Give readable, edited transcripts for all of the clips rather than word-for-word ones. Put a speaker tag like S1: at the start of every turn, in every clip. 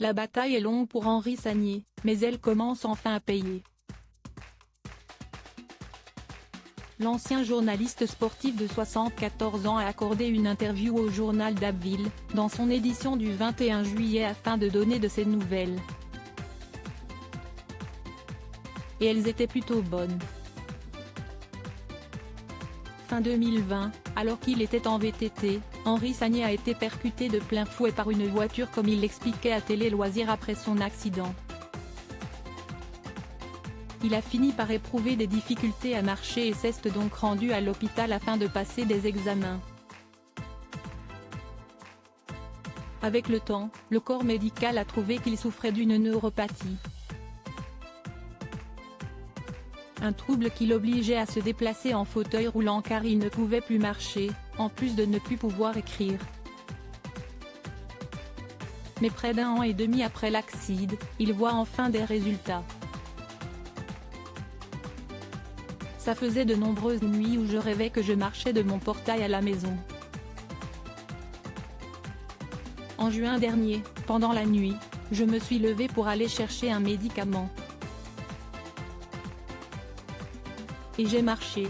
S1: La bataille est longue pour Henri Sagnier, mais elle commence enfin à payer. L'ancien journaliste sportif de 74 ans a accordé une interview au journal d'Abbeville, dans son édition du 21 juillet afin de donner de ses nouvelles. Et elles étaient plutôt bonnes. Fin 2020, alors qu'il était en VTT, Henri Sagnier a été percuté de plein fouet par une voiture comme il l'expliquait à Télé Loisirs après son accident. Il a fini par éprouver des difficultés à marcher et s'est donc rendu à l'hôpital afin de passer des examens. Avec le temps, le corps médical a trouvé qu'il souffrait d'une neuropathie. Un trouble qui l'obligeait à se déplacer en fauteuil roulant car il ne pouvait plus marcher, en plus de ne plus pouvoir écrire. Mais près d'un an et demi après l'accident, il voit enfin des résultats. Ça faisait de nombreuses nuits où je rêvais que je marchais de mon portail à la maison. En juin dernier, pendant la nuit, je me suis levée pour aller chercher un médicament. Et j'ai marché.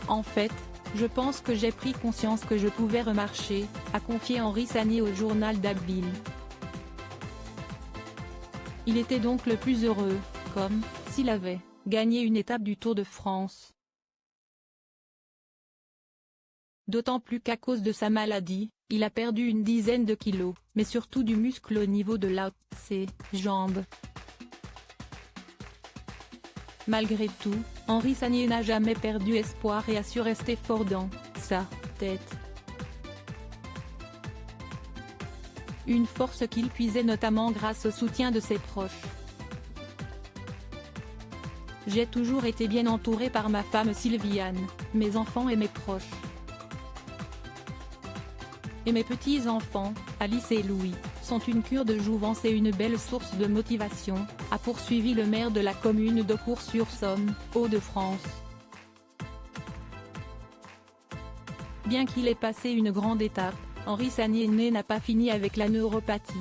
S1: En fait, je pense que j'ai pris conscience que je pouvais remarcher, a confié Henri Sagnier au journal d'Abbeville. Il était donc le plus heureux, comme s'il avait gagné une étape du Tour de France. D'autant plus qu'à cause de sa maladie, il a perdu une dizaine de kilos, mais surtout du muscle au niveau de ses jambes. Malgré tout, Henri Sagnier n'a jamais perdu espoir et a su rester fort dans sa tête. Une force qu'il puisait notamment grâce au soutien de ses proches. J'ai toujours été bien entouré par ma femme Sylviane, mes enfants et mes proches. Et mes petits-enfants, Alice et Louis, sont une cure de jouvence et une belle source de motivation, a poursuivi le maire de la commune d'Eaucourt-sur-Somme, Hauts-de-France. Bien qu'il ait passé une grande étape, Henri Sagnier n'a pas fini avec la neuropathie.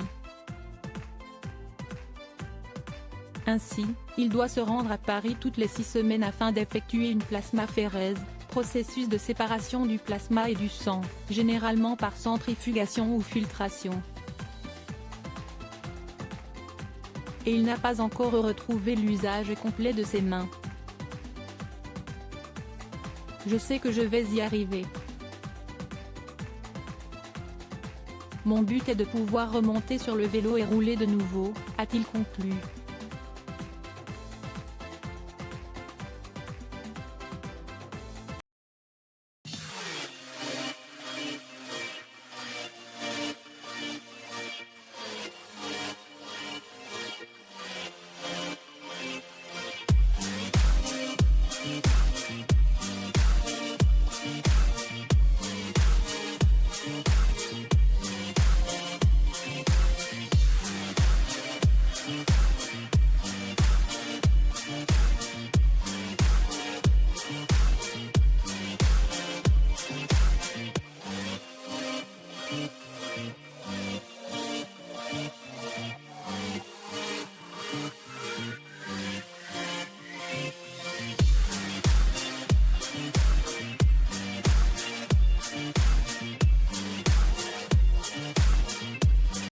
S1: Ainsi, il doit se rendre à Paris toutes les 6 semaines afin d'effectuer une plasmaphérèse, processus de séparation du plasma et du sang, généralement par centrifugation ou filtration. Et il n'a pas encore retrouvé l'usage complet de ses mains. Je sais que je vais y arriver. Mon but est de pouvoir remonter sur le vélo et rouler de nouveau, a-t-il conclu.